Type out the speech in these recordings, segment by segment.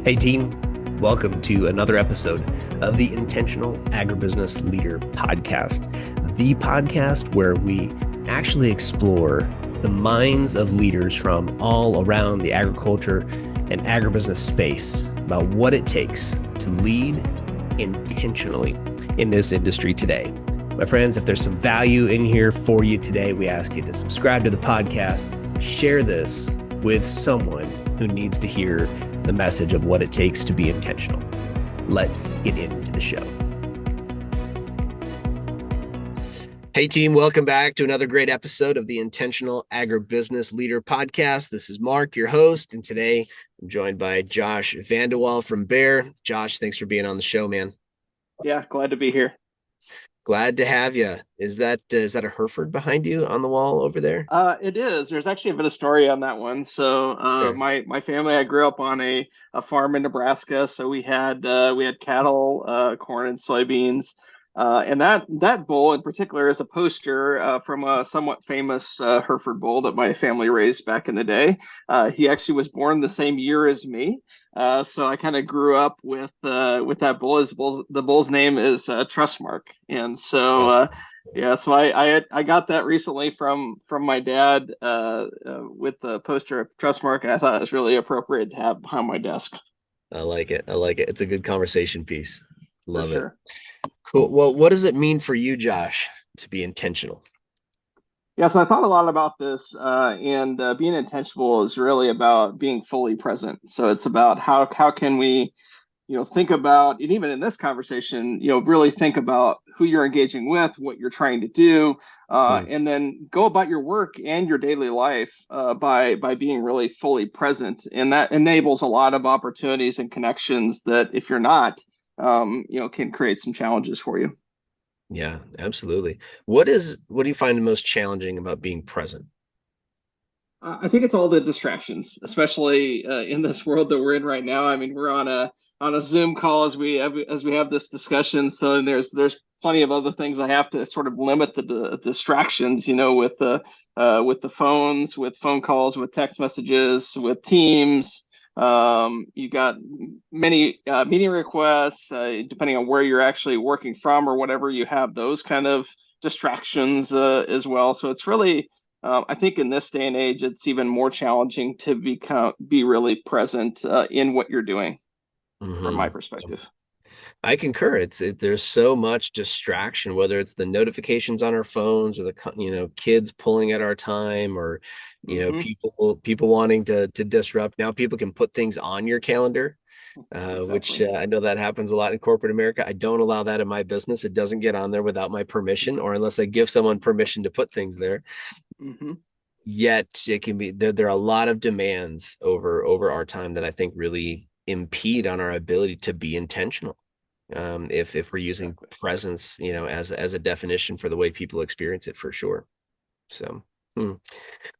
Hey team, welcome to another episode of the Intentional Agribusiness Leader podcast, the podcast where we actually explore the minds of leaders from all around the agriculture and agribusiness space about what it takes to lead intentionally in this industry today. My friends, if there's some value in here for you today, we ask you to subscribe to the podcast, share this with someone who needs to hear the message of what it takes to be intentional. Let's get into the show. Hey team, welcome back to another great episode of the Intentional Agribusiness Leader podcast. This is Mark, your host, and today I'm joined by Josh VanDeWalle from Bear. Josh, thanks for being on the show, man. Yeah, glad to be here. Glad to have you. Is that a Hereford behind you on the wall over there? It is. There's actually a bit of story on that one. So, Sure. my family, I grew up on a farm in Nebraska. So we had cattle, corn and soybeans. And that bull in particular is a poster from a somewhat famous Hereford bull that my family raised back in the day. He actually was born the same year as me. So I kind of grew up with that bull. The bull's name is Trustmark, and so yeah, so I got that recently from my dad with the poster of Trustmark, and I thought it was really appropriate to have behind my desk. I like it. I like it. It's a good conversation piece. For Love it. sure. Cool. Well, what does it mean for you, Josh, to be intentional? Yeah, so I thought a lot about this, and being intentional is really about being fully present. So it's about how can we think about, and even in this conversation, really think about who you're engaging with, what you're trying to do, Hmm. and then go about your work and your daily life by being really fully present. And that enables a lot of opportunities and connections that if you're not, can create some challenges for you. Yeah, absolutely. What do you find the most challenging about being present? I think it's all the distractions, especially in this world that we're in right now. I mean, we're on a Zoom call as we have this discussion. So there's plenty of other things I have to sort of limit the distractions. With the phones, with phone calls, with text messages, with Teams. You got many meeting requests, depending on where you're actually working from or whatever. You have those kind of distractions as well. So it's really I think in this day and age, it's even more challenging to be really present in what you're doing, from my Hmm. perspective. I concur. There's so much distraction, whether it's the notifications on our phones or kids pulling at our time, or Hmm. people wanting to disrupt. Now people can put things on your calendar, which Exactly. I know that happens a lot in corporate America. I don't allow that in my business. It doesn't get on there without my permission, or unless I give someone permission to put things there. Hmm. Yet it can be there are a lot of demands over our time that I think really impede on our ability to be intentional. If we're using Exactly. presence, as a definition for the way people experience it, for sure. So,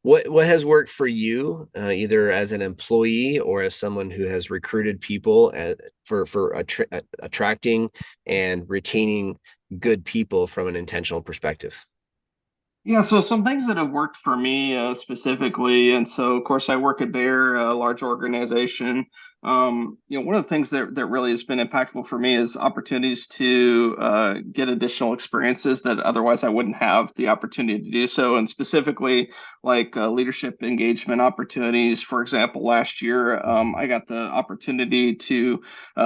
what has worked for you, either as an employee or as someone who has recruited people for attracting and retaining good people from an intentional perspective? Yeah, so some things that have worked for me specifically, and so of course I work at Bayer, a large organization. One of the things that really has been impactful for me is opportunities to get additional experiences that otherwise I wouldn't have the opportunity to do so, and specifically like leadership engagement opportunities. For example, last year I got the opportunity to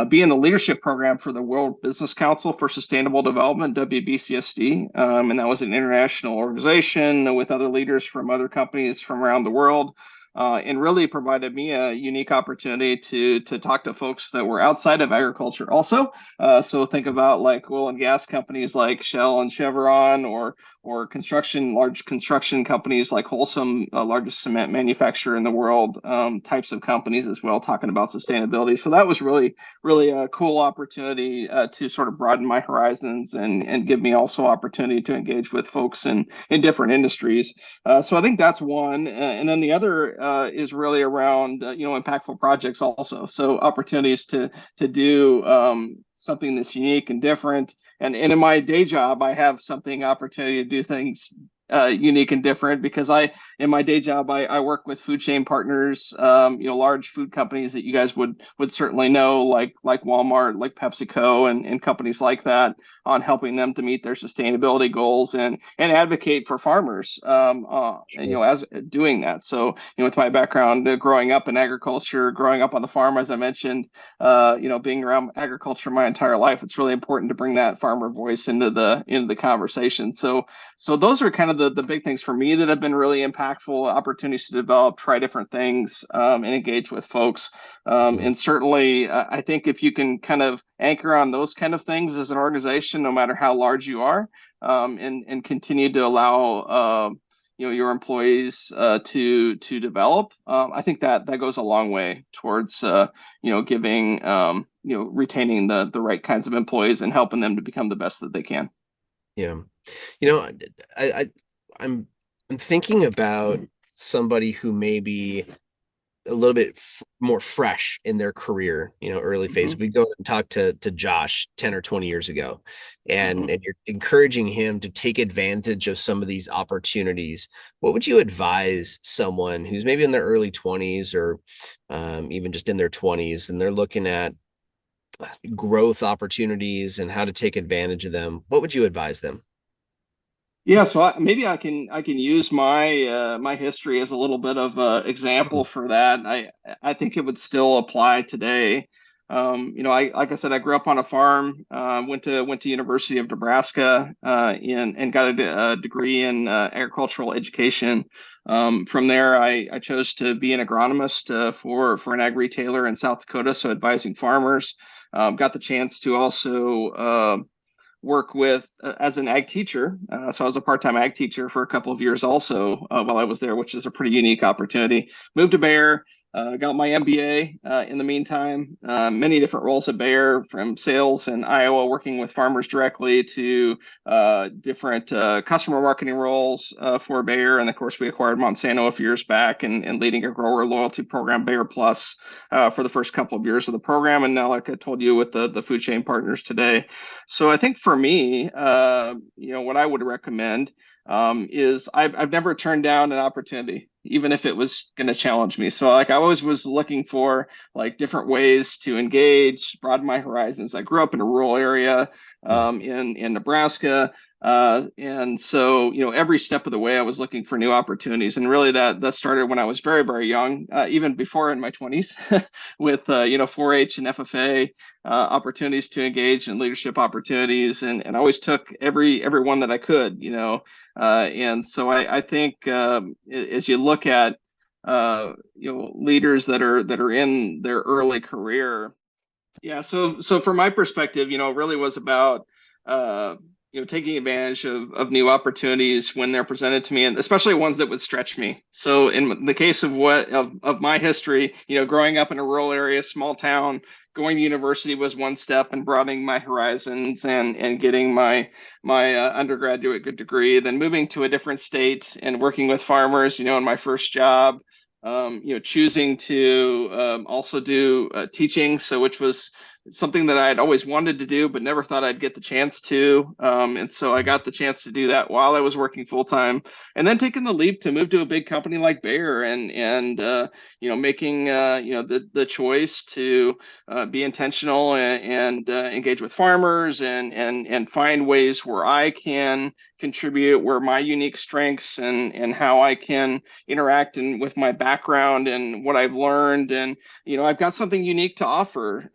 be in the leadership program for the World Business Council for Sustainable Development, WBCSD. And that was an international organization with other leaders from other companies from around the world. And really provided me a unique opportunity to talk to folks that were outside of agriculture also. So think about like oil and gas companies like Shell and Chevron, or large construction companies like Holcim, largest cement manufacturer in the world, types of companies as well, talking about sustainability. So that was really a cool opportunity to sort of broaden my horizons and give me also opportunity to engage with folks in different industries. So I think that's one. And then the other is really around, impactful projects also. So opportunities to do something that's unique and different. And in my day job, I have something opportunity to do things unique and different because in my day job, I work with food chain partners, large food companies that you guys would certainly know, like Walmart, like PepsiCo, and companies like that, on helping them to meet their sustainability goals and advocate for farmers, as doing that. So, with my background growing up in agriculture, growing up on the farm, as I mentioned, being around agriculture my entire life, it's really important to bring that farmer voice into the conversation. So those are kind of the big things for me that have been really impactful, opportunities to develop, try different things, and engage with folks. And certainly, I think if you can kind of anchor on those kind of things as an organization, no matter how large you are, and continue to allow your employees to develop, I think that goes a long way towards giving retaining the right kinds of employees and helping them to become the best that they can. Yeah. You know, I I'm I'm thinking about somebody who may be a little bit more fresh in their career, early phase. Hmm. We go and talk to Josh 10 or 20 years ago, and Hmm. and you're encouraging him to take advantage of some of these opportunities. What would you advise someone who's maybe in their early 20s or even just in their 20s, and they're looking at growth opportunities and how to take advantage of them? What would you advise them? Yeah, so maybe I can use my history as a little bit of example for that. I think it would still apply today. I like I said, I grew up on a farm. Went to University of Nebraska and got a degree in agricultural education. From there, I chose to be an agronomist for an ag retailer in South Dakota, so advising farmers. Got the chance to also work with as an ag teacher. So I was a part-time ag teacher for a couple of years also while I was there, which is a pretty unique opportunity. Moved to Bayer, got my MBA in the meantime. Many different roles at Bayer, from sales in Iowa, working with farmers directly, to different customer marketing roles for Bayer. And of course, we acquired Monsanto a few years back, and leading a grower loyalty program, Bayer Plus, for the first couple of years of the program. And now, like I told you, with the food chain partners today. So I think for me, what I would recommend is I've never turned down an opportunity, even if it was going to challenge me. So like I always was looking for like different ways to engage, broaden my horizons. I grew up in a rural area in Nebraska. And so, every step of the way, I was looking for new opportunities, and really that started when I was very, very young, even before in my 20s, with 4-H and FFA, opportunities to engage in leadership opportunities, and I always took every one that I could, and so I think as you look at leaders that are in their early career, yeah. So from my perspective, it really was about uh, taking advantage of new opportunities when they're presented to me, and especially ones that would stretch me. So in the case of my history, growing up in a rural area, small town, going to university was one step, and broadening my horizons and getting my undergraduate degree. Then moving to a different state and working with farmers, in my first job, choosing to also do teaching, so which was something that I had always wanted to do, but never thought I'd get the chance to. And so I got the chance to do that while I was working full time, and then taking the leap to move to a big company like Bayer, and making the choice to be intentional and engage with farmers and find ways where I can contribute, where my unique strengths and how I can interact and with my background and what I've learned. And I've got something unique to offer.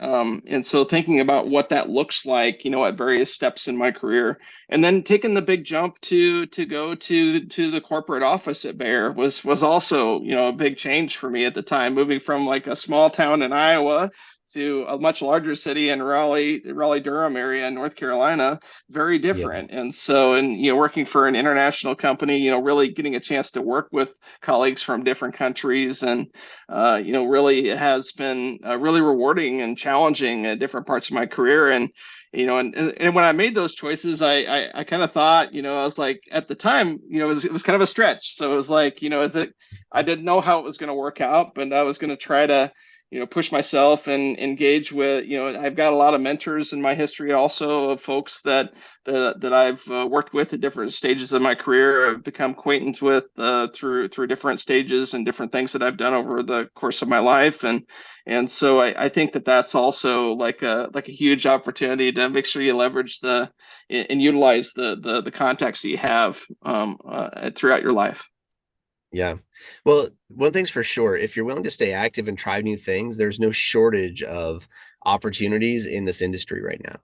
And so thinking about what that looks like, at various steps in my career, and then taking the big jump to go to the corporate office at Bayer was also, a big change for me at the time, moving from like a small town in Iowa to a much larger city in Raleigh-Durham area in North Carolina. Very Yeah. different. And so, and working for an international company, really getting a chance to work with colleagues from different countries, and really has been really rewarding and challenging at different parts of my career. And when I made those choices, I kind of thought, I was like, at the time, it was kind of a stretch. So it was like, is it? I didn't know how it was going to work out, but I was going to try to push myself and engage with, I've got a lot of mentors in my history also of folks that I've worked with at different stages of my career. I've become acquaintance with through different stages and different things that I've done over the course of my life, and so I think that that's also like a huge opportunity to make sure you leverage the and utilize the context that you have throughout your life. Yeah. Well, one thing's for sure, if you're willing to stay active and try new things, there's no shortage of opportunities in this industry right now,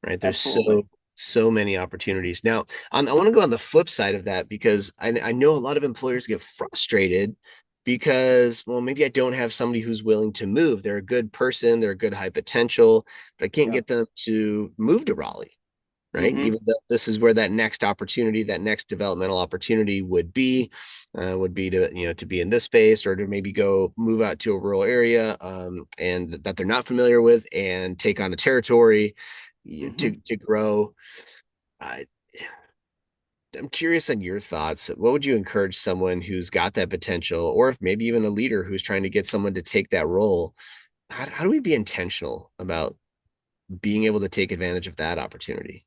right? There's Absolutely. so many opportunities. Now, I want to go on the flip side of that because I know a lot of employers get frustrated because, well, maybe I don't have somebody who's willing to move. They're a good person, they're a good high potential, but I can't Yeah. get them to move to Raleigh, right? Hmm. Even though this is where that next opportunity, that next developmental opportunity would be to, to be in this space or to maybe go move out to a rural area, and that they're not familiar with and take on a territory Hmm. to grow. I, I'm curious on your thoughts. What would you encourage someone who's got that potential, or if maybe even a leader who's trying to get someone to take that role? How do we be intentional about being able to take advantage of that opportunity?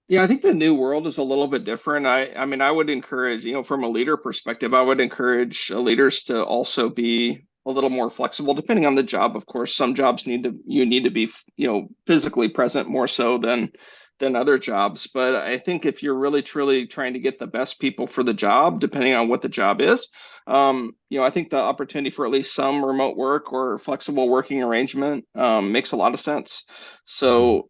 Yeah, I think the new world is a little bit different. I mean, I would encourage, from a leader perspective, I would encourage leaders to also be a little more flexible, depending on the job. Of course, some jobs you need to be, physically present more so than other jobs. But I think if you're really truly trying to get the best people for the job, depending on what the job is, I think the opportunity for at least some remote work or flexible working arrangement makes a lot of sense. Mhm.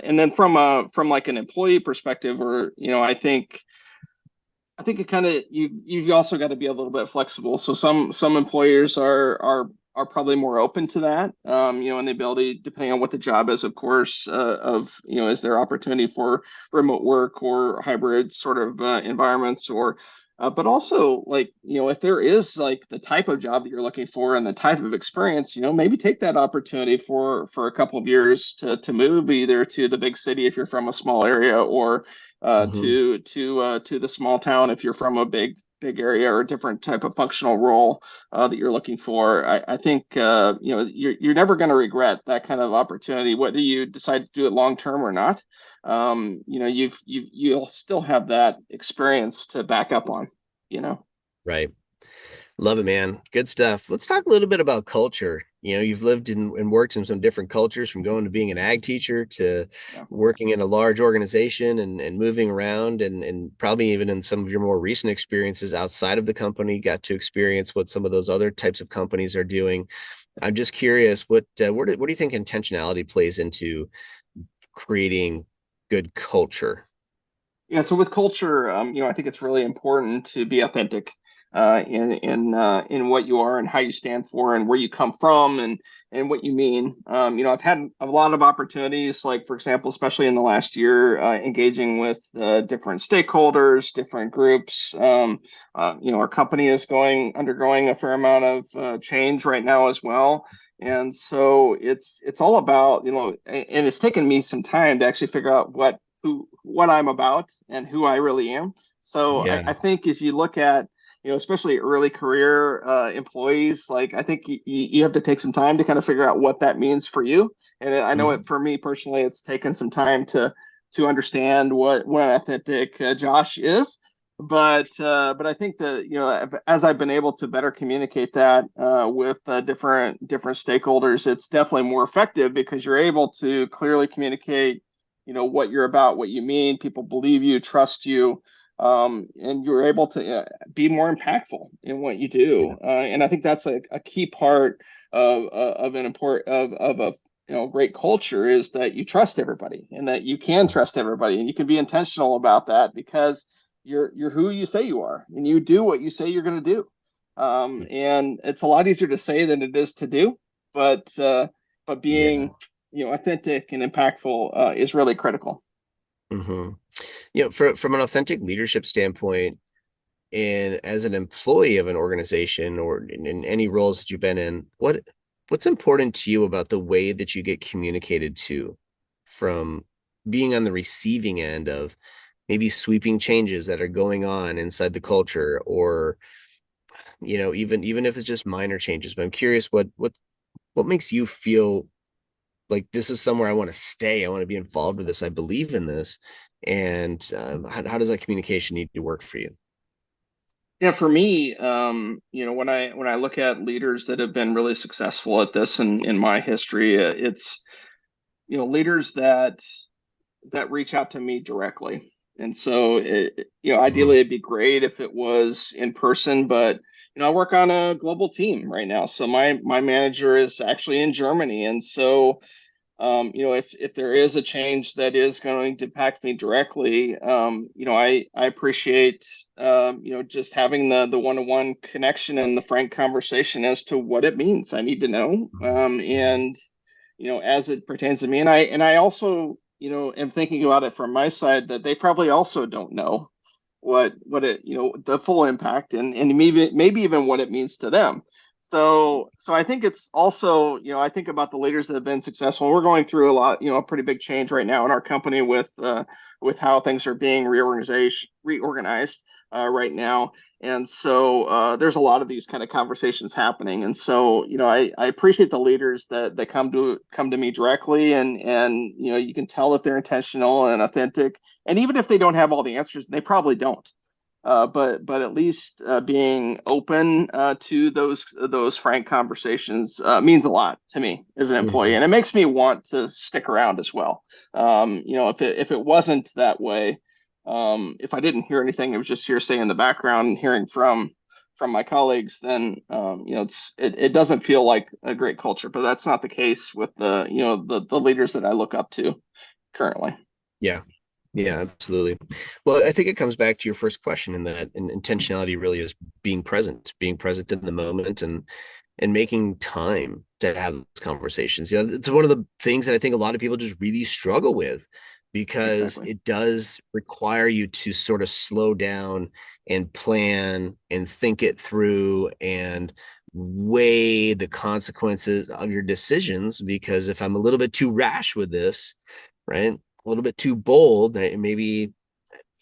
And then from like an employee perspective, or I think it kind of you've also got to be a little bit flexible. So some employers are probably more open to that, and the ability, depending on what the job is, of course, of is there opportunity for remote work or hybrid sort of environments, or but also like if there is like the type of job that you're looking for and the type of experience, maybe take that opportunity for a couple of years to move either to the big city if you're from a small area, or Mhm. to the small town if you're from a big area or a different type of functional role that you're looking for. I think you're never going to regret that kind of opportunity, whether you decide to do it long term or not. You'll still have that experience to back up on. You know. Right. Love it, man. Good stuff. Let's talk a little bit about culture. You've lived and worked in some different cultures, from going to being an ag teacher to Yeah. working in a large organization and moving around, and probably even in some of your more recent experiences outside of the company, got to experience what some of those other types of companies are doing. I'm just curious, what do you think intentionality plays into creating good culture? Yeah, so with culture, I think it's really important to be authentic in what you are and how you stand for and where you come from and what you mean. I've had a lot of opportunities, like for example, especially in the last year, engaging with different stakeholders, different groups. Our company is undergoing a fair amount of change right now as well. And so it's all about, and it's taken me some time to actually figure out what I'm about and who I really am. So Yeah. I think as you look at, especially early career employees, like I think you have to take some time to kind of figure out what that means for you. And I know it Mhm. for me personally, it's taken some time to understand what authentic Josh is. But I think that as I've been able to better communicate that with different stakeholders, it's definitely more effective because you're able to clearly communicate what you're about, what you mean. People believe you, trust you, and you're able to be more impactful in what you Yeah. do. And I think that's a key part of an important of a great culture is that you trust everybody and that you can trust everybody and you can be intentional about that because you're who you say you are and you do what you say you're going to do. And it's a lot easier to say than it is to do, but Yeah. being authentic and impactful is really critical. Hmm. From an authentic leadership standpoint, and as an employee of an organization or in any roles that you've been in, what's important to you about the way that you get communicated to, from being on the receiving end of maybe sweeping changes that are going on inside the culture, or even if it's just minor changes. But I'm curious, what makes you feel like this is somewhere I want to stay? I want to be involved with this. I believe in this. And how does that communication need to work for you? Yeah, for me, when I look at leaders that have been really successful at this in my history, it's leaders that reach out to me directly. And so, Mhm. ideally, it'd be great if it was in person, but I work on a global team right now. So my manager is actually in Germany, and so if there is a change that is going to impact me directly, I appreciate just having the one-to-one connection and the frank conversation as to what it means. I need to know, Mhm. and as it pertains to me, and I also am thinking about it from my side that they probably also don't know what it the full impact and maybe even what it means to them. So I think it's also, I think about the leaders that have been successful. We're going through a lot, a pretty big change right now in our company with how things are being reorganized right now. And so there's a lot of these kind of conversations happening. And so, I appreciate the leaders that come to me directly, and you can tell that they're intentional and authentic. And even if they don't have all the answers, they probably don't. But at least being open to those frank conversations means a lot to me as an employee, Mhm. and it makes me want to stick around as well. If it wasn't that way, if I didn't hear anything, it was just hearsay in the background and hearing from my colleagues, then it doesn't feel like a great culture. But that's not the case with the leaders that I look up to currently. Yeah. Yeah, absolutely. Well, I think it comes back to your first question in that intentionality really is being present in the moment and making time to have those conversations. It's one of the things that I think a lot of people just really struggle with because Exactly. it does require you to sort of slow down and plan and think it through and weigh the consequences of your decisions. Because if I'm a little bit too rash with this, right? A little bit too bold, maybe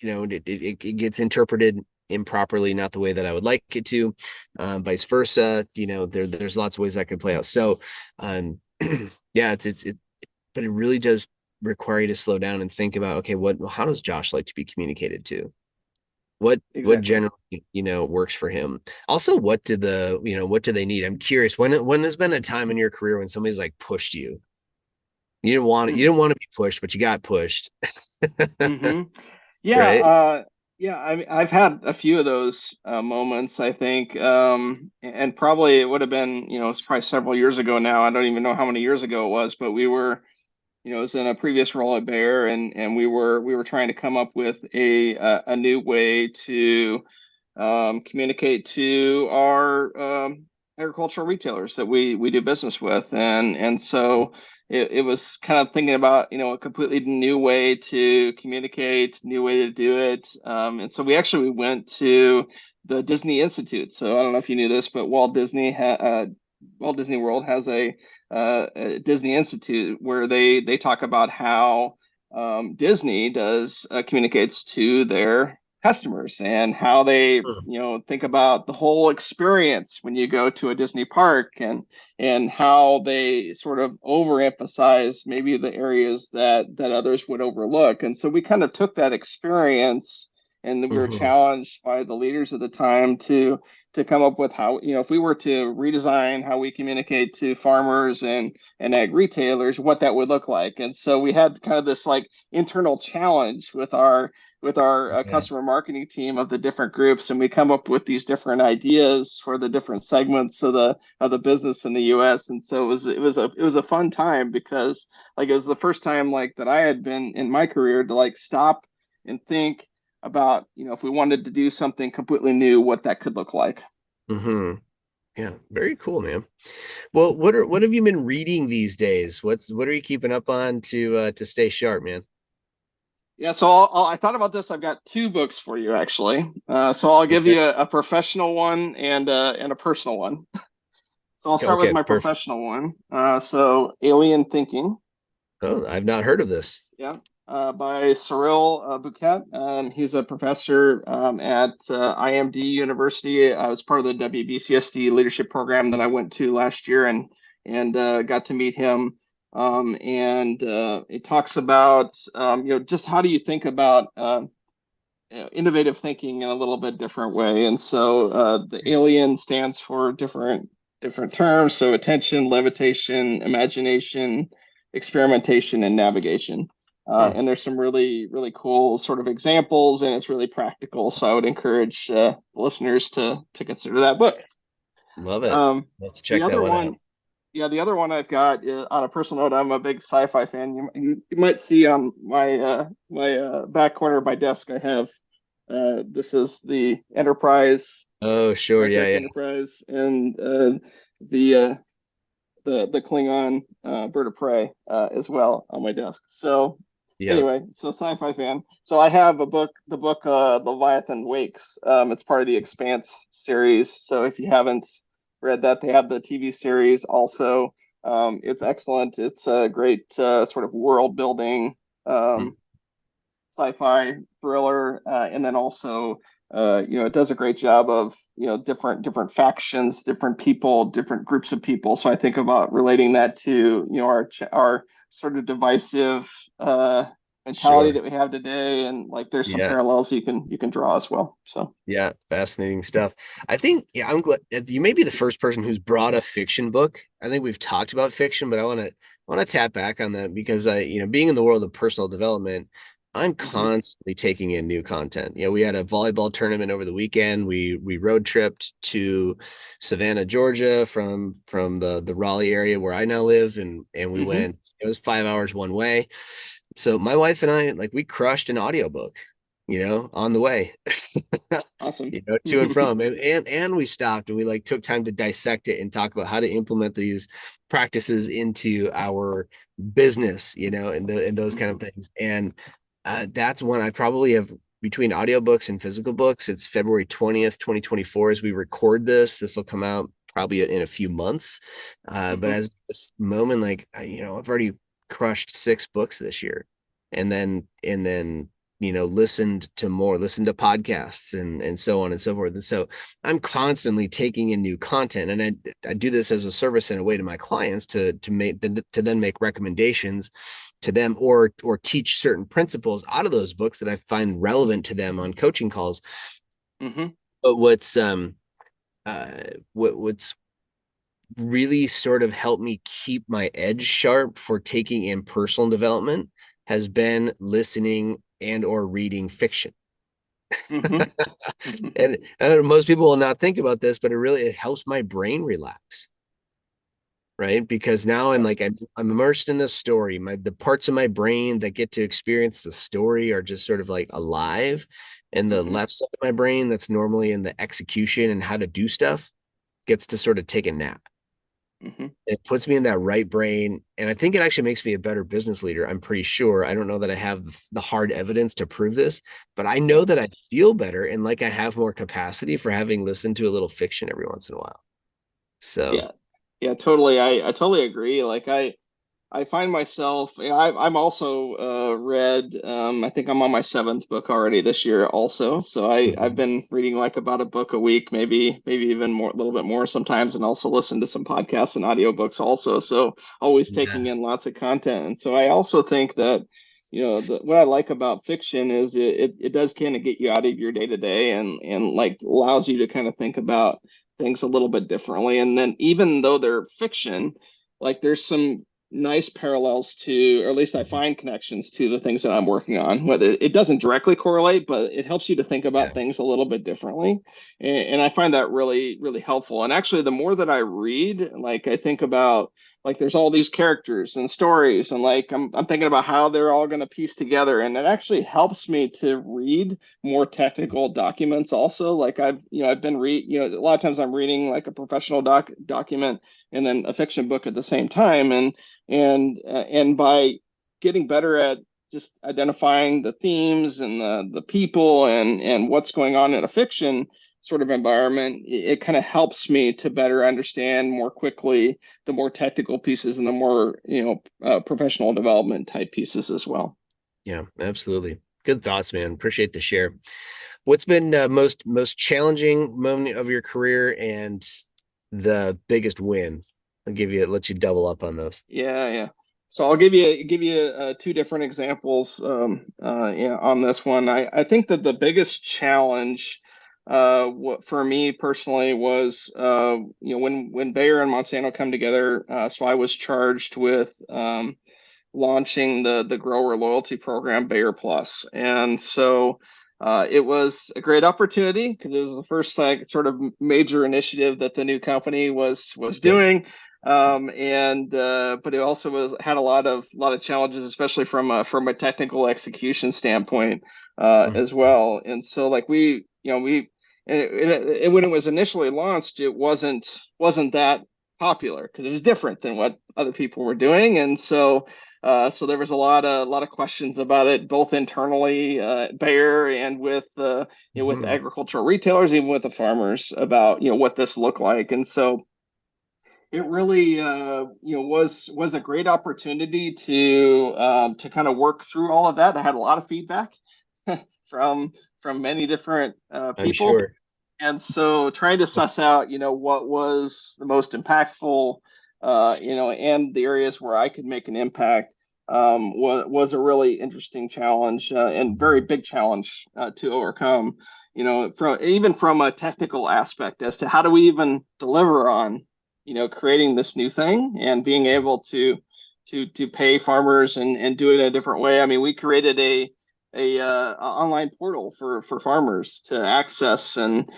it gets interpreted improperly, not the way that I would like it to. Vice versa, there's lots of ways that could play out. So, yeah, but it really does require you to slow down and think about, okay, how does Josh like to be communicated to? What Exactly. generally works for him. Also, what do they need? I'm curious, when there's been a time in your career when somebody's like pushed you. You didn't want to be pushed, but you got pushed. Hmm. Yeah, Right? yeah. I've had a few of those moments, I think, and probably it would have been, it's probably several years ago now. I don't even know how many years ago it was, but we were, it was in a previous role at Bayer, and we were trying to come up with a new way to communicate to our agricultural retailers that we do business with, and so it was kind of thinking about a completely new way to communicate, new way to do it, and so we actually went to the Disney Institute. So I don't know if you knew this, but Walt Disney World has a Disney Institute where they talk about how Disney does communicates to their customers and how they think about the whole experience when you go to a Disney park, and how they sort of overemphasize maybe the areas that others would overlook. And so we kind of took that experience, and we were Mm-hmm. challenged by the leaders at the time to come up with how, if we were to redesign how we communicate to farmers and ag retailers, what that would look like. And so we had kind of this like internal challenge with our Yeah. customer marketing team of the different groups, and we come up with these different ideas for the different segments of the business in the U.S. And so it was a fun time, because like it was the first time like that I had been in my career to like stop and think about, if we wanted to do something completely new, what that could look like. Mm-hmm. Yeah. Very cool, man. Well, what have you been reading these days? What are you keeping up on to stay sharp, man? Yeah, so I thought about this. I've got two books for you, actually. So I'll give Okay. you a professional one and a personal one. So I'll start with Okay, my perfect. professional one. So Alien Thinking. Oh, I've not heard of this. Yeah. by Cyril Bouquet. He's a professor at IMD University. I was part of the WBCSD leadership program that I went to last year, and got to meet him. And it talks about just how do you think about innovative thinking in a little bit different way. And so the alien stands for different terms. So attention, levitation, imagination, experimentation, and navigation. Hmm. And there's some really, really cool sort of examples, and it's really practical. So I would encourage listeners to consider that book. Love it. Um, Let's the check that other one out. one, yeah, the other one I've got on a personal note, I'm a big sci-fi fan. You might see on my back corner of my desk, I have this is the Enterprise, Oh, sure. Star Yeah, Trek yeah, Enterprise, and the uh, the Klingon Bird of Prey as well on my desk. So yeah. anyway, so sci-fi fan. So I have a book, the book Leviathan Wakes. It's part of the Expanse series. So if you haven't read that, they have the TV series also. It's excellent. It's a great sort of world building Hmm. um, sci-fi thriller, and then also it does a great job of different factions, different people, different groups of people. So I think about relating that to our sort of divisive mentality Sure. that we have today, and like there's some Yeah. parallels you can draw as well. So Yeah. Fascinating stuff. I think, yeah, I'm glad you may be the first person who's brought a fiction book. I think we've talked about fiction, but I want to tap back on that because being in the world of personal development, I'm hmm constantly taking in new content. We had a volleyball tournament over the weekend. We road tripped to Savannah, Georgia from the Raleigh area where I now live, and we hmm went, it was 5 hours one way. So my wife and I, like, we crushed an audiobook, on the way. awesome. To and from, and we stopped and we like took time to dissect it and talk about how to implement these practices into our business, and those kind of hmm things. And that's when I probably have, between audiobooks and physical books, it's February 20th, 2024 as we record this. This will come out probably in a few months. But hmm as this moment, like, I've already crushed 6 books this year. And then listened to podcasts and so on and so forth. And so I'm constantly taking in new content, and I do this as a service in a way to my clients to then make recommendations to them, or teach certain principles out of those books that I find relevant to them on coaching calls. hmm But uh what's really sort of helped me keep my edge sharp for taking in personal development has been listening and or reading fiction. hmm And most people will not think about this, but it helps my brain relax, right? Because now I'm Yeah. like I'm immersed in a story. The parts of my brain that get to experience the story are just sort of like alive, and the hmm left side of my brain that's normally in the execution and how to do stuff gets to sort of take a nap. hmm It puts me in that right brain, and I think it actually makes me a better business leader. I'm pretty sure. I don't know that I have the hard evidence to prove this, but I know Yeah. that I feel better and like I have more capacity for having listened to a little fiction every once in a while. So, Yeah. Yeah, totally. I totally agree. Like I find myself, yeah, I'm also read, I think I'm on my seventh book already this year also. So I've mhm. been reading like about a book a week, maybe even more, a little bit more sometimes, and also listen to some podcasts and audiobooks also. So always taking Yeah, in lots of content. And so I also think that, what I like about fiction is it does kind of get you out of your day to day, and like allows you to kind of think about things a little bit differently. And then even though they're fiction, like there's some nice parallels to, or at least I mhm. find connections to the things that I'm working on. Whether it doesn't directly correlate, but it helps you to think Yeah, about things a little bit differently. And I find that really, really helpful. And actually, the more that I read, like I think about, like there's all these characters and stories, and like I'm thinking about how they're all going to piece together, and it actually helps me to read more technical documents also. Like I've been a lot of times I'm reading like a professional document and then a fiction book at the same time, and by getting better at just identifying the themes and the people and what's going on in a fiction sort of environment, it kind of helps me to better understand more quickly the more technical pieces and the more professional development type pieces as well. Yeah, absolutely. Good thoughts, man. Appreciate the share. What's been most challenging moment of your career and the biggest win? Let you double up on those. Yeah, yeah. So I'll give you two different examples yeah, on this one. I think that the biggest challenge for me personally was when Bayer and Monsanto come together. So I was charged with launching the grower loyalty program Bayer Plus, and so it was a great opportunity because it was the first like sort of major initiative that the new company was Yep. doing. And but it also had a lot of challenges, especially from a technical execution standpoint Mhm. as well. And so like we when it was initially launched, it wasn't that popular because it was different than what other people were doing. And so there was a lot of questions about it, both internally, Bayer, and with Mhm. agricultural retailers, even with the farmers, about what this looked like. And so it really was a great opportunity to kind of work through all of that. I had a lot of feedback from from many different I'm people, sure. and so trying to suss out what was the most impactful, and the areas where I could make an impact was a really interesting challenge, and very Mhm. big challenge to overcome. From a technical aspect as to how do we even deliver on creating this new thing and being able to pay farmers and do it in a different way. I mean, we created a online portal for farmers to access and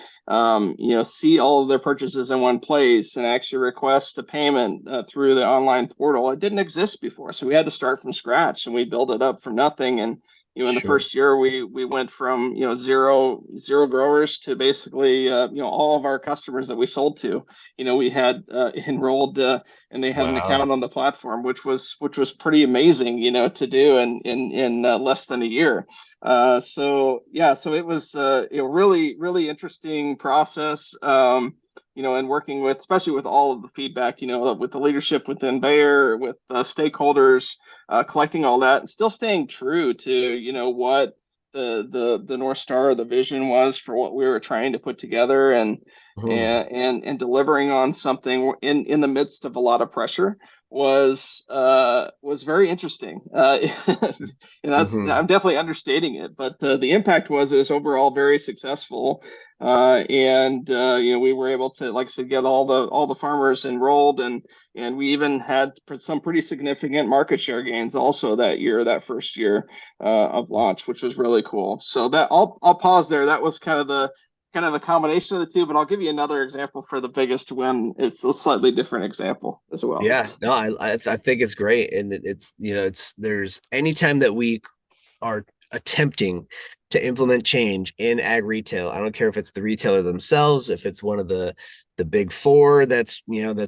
see all of their purchases in one place and actually request a payment through the online portal. It didn't exist before, so we had to start from scratch, and we built it up from nothing. And in the Sure. first year, we went from zero growers to basically all of our customers that we sold to, we had enrolled, and they had an Wow. account on the platform, which was pretty amazing, to do in less than a year. So yeah, so it was really interesting process. And working with, especially with all of the feedback, with the leadership within Bayer, with stakeholders, collecting all that, and still staying true to what the North Star, the vision was for what we were trying to put together, and Mhm. and delivering on something in the midst of a lot of pressure was very interesting. And Mhm. I'm definitely understating it, but the impact was it was overall very successful. And we were able to, like I said, get all the farmers enrolled, and we even had some pretty significant market share gains also that first year of launch, which was really cool. So that I'll pause there. That was kind of a combination of the two, but I'll give you another example for the biggest win. It's a slightly different example as well. Yeah, no, I think it's great, and it's there's anytime that we are attempting to implement change in ag retail. I don't care if it's the retailer themselves, if it's one of the big four that's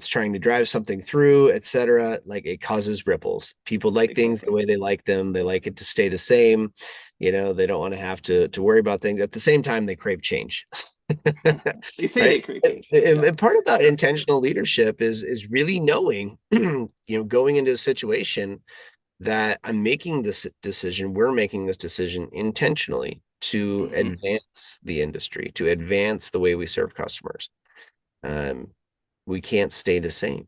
trying to drive something through, etc. Like it causes ripples. People like things the Exactly. way they like them. They like it to stay the same. They don't want to have to worry about things. At the same time, they crave change. They say Right. they create And, change. and Yeah. and part about intentional leadership is really knowing, going into a situation that I'm making this decision, we're making this decision intentionally to Hmm. advance the industry, to advance the way we serve customers. Um, we can't stay the same.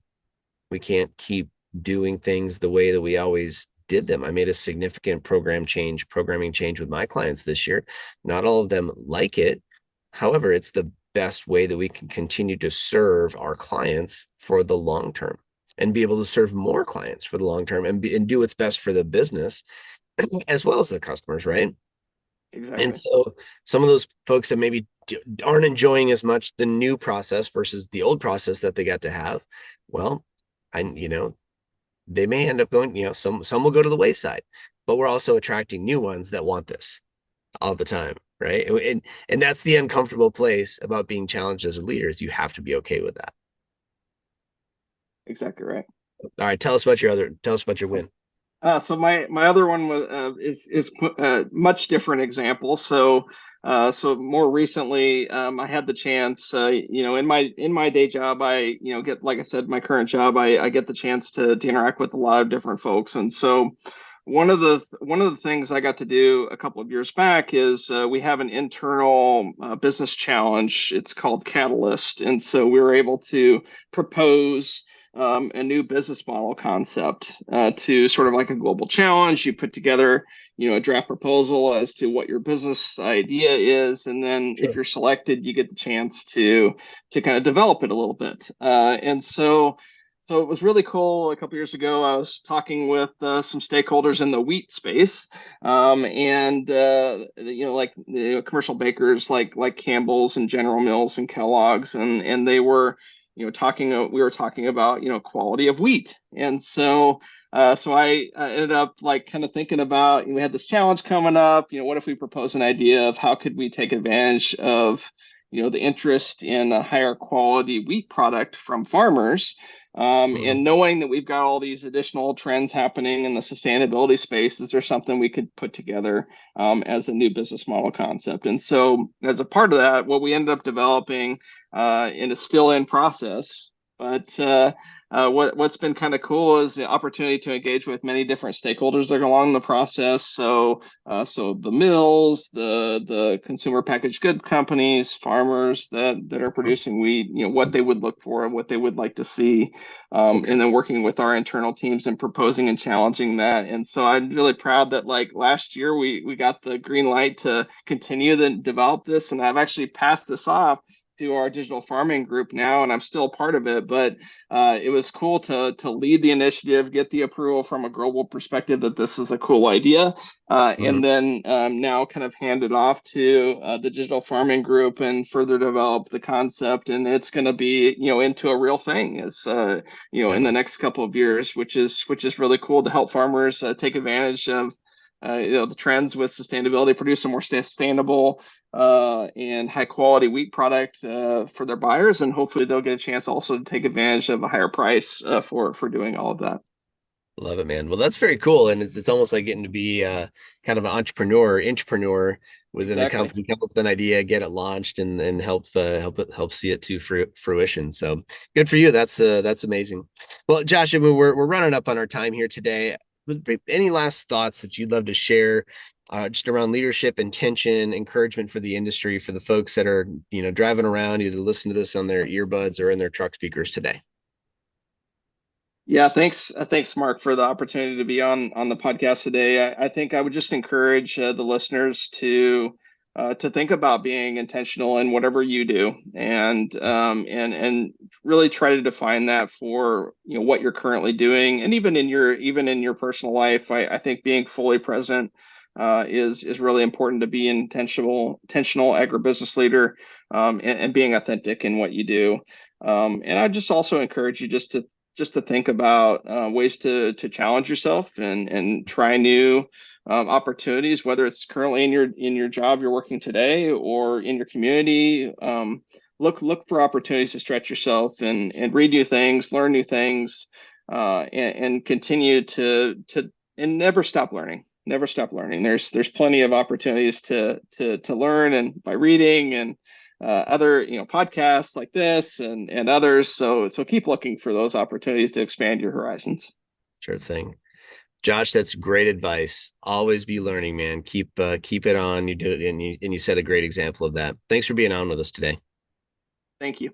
We can't keep doing things the way that we always did them. I made a significant programming change with my clients this year. Not all of them like it. However, it's the best way that we can continue to serve our clients for the long term and be able to serve more clients for the long term and do what's best for the business as well as the customers, right? And Exactly. so some of those folks that maybe aren't enjoying as much the new process versus the old process that they got to have, well, they may end up going, some will go to the wayside, but we're also attracting new ones that want this all the time, right? And that's the uncomfortable place about being challenged as a leader is you have to be okay with that. Exactly right. All right, tell us about your win. So my other one was is much different example. So more recently, I had the chance, in my day job, I get, like I said, my current job, I get the chance to interact with a lot of different folks, and so one of the things I got to do a couple of years back is we have an internal business challenge. It's called Catalyst, and so we were able to propose a new business model concept to sort of like a global challenge. You put together, a draft proposal as to what your business idea is, and then if Sure. you're selected, you get the chance to kind of develop it a little bit. And so it was really cool. A couple years ago, I was talking with some stakeholders in the wheat space, and like commercial bakers like Campbell's and General Mills and Kellogg's, and they were, talking. We were talking about quality of wheat, and so I ended up like kind of thinking about, we had this challenge coming up. What if we propose an idea of how could we take advantage of the interest in a higher quality wheat product from farmers, Mhm. and knowing that we've got all these additional trends happening in the sustainability space, is there something we could put together as a new business model concept? And so, as a part of that, what we ended up developing, and is still in process, but what's been kind of cool is the opportunity to engage with many different stakeholders that are along the process. So the mills, the consumer packaged good companies, farmers that are producing wheat, what they would look for and what they would like to see, Okay. and then working with our internal teams and proposing and challenging that. And so I'm really proud that like last year we got the green light to continue to develop this, and I've actually passed this off to our digital farming group now, and I'm still part of it. But it was cool to lead the initiative, get the approval from a global perspective that this is a cool idea, Mhm. and then now kind of hand it off to the digital farming group and further develop the concept. And it's going to be into a real thing as in Yeah. the next couple of years, which is really cool to help farmers take advantage of the trends with sustainability, produce a more sustainable and high quality wheat product for their buyers, and hopefully they'll get a chance also to take advantage of a higher price for doing all of that. Love it, man. Well, that's very cool, and it's almost like getting to be kind of an entrepreneur, intrapreneur within the Exactly. company, come up with an idea, get it launched, and help see it to fruition. So good for you. That's amazing. Well, Josh, I mean, we're running up on our time here today. Any last thoughts that you'd love to share, just around leadership, intention, encouragement for the industry, for the folks that are driving around, either listen to this on their earbuds or in their truck speakers today? Yeah, thanks, Mark, for the opportunity to be on the podcast today. I think I would just encourage the listeners to think about being intentional in whatever you do, and really try to define that for what you're currently doing, and even in your personal life. I think being fully present is really important to be intentional agribusiness leader, and being authentic in what you do. And I just also encourage you just to think about ways to challenge yourself and try new opportunities, whether it's currently in your job you're working today or in your community. Look for opportunities to stretch yourself and read new things, learn new things, and continue to and never stop learning. Never stop learning. There's plenty of opportunities to learn, and by reading and other podcasts like this and others. So keep looking for those opportunities to expand your horizons. Sure thing. Josh, that's great advice. Always be learning, man. Keep it on. You did it, and you set a great example of that. Thanks for being on with us today. Thank you.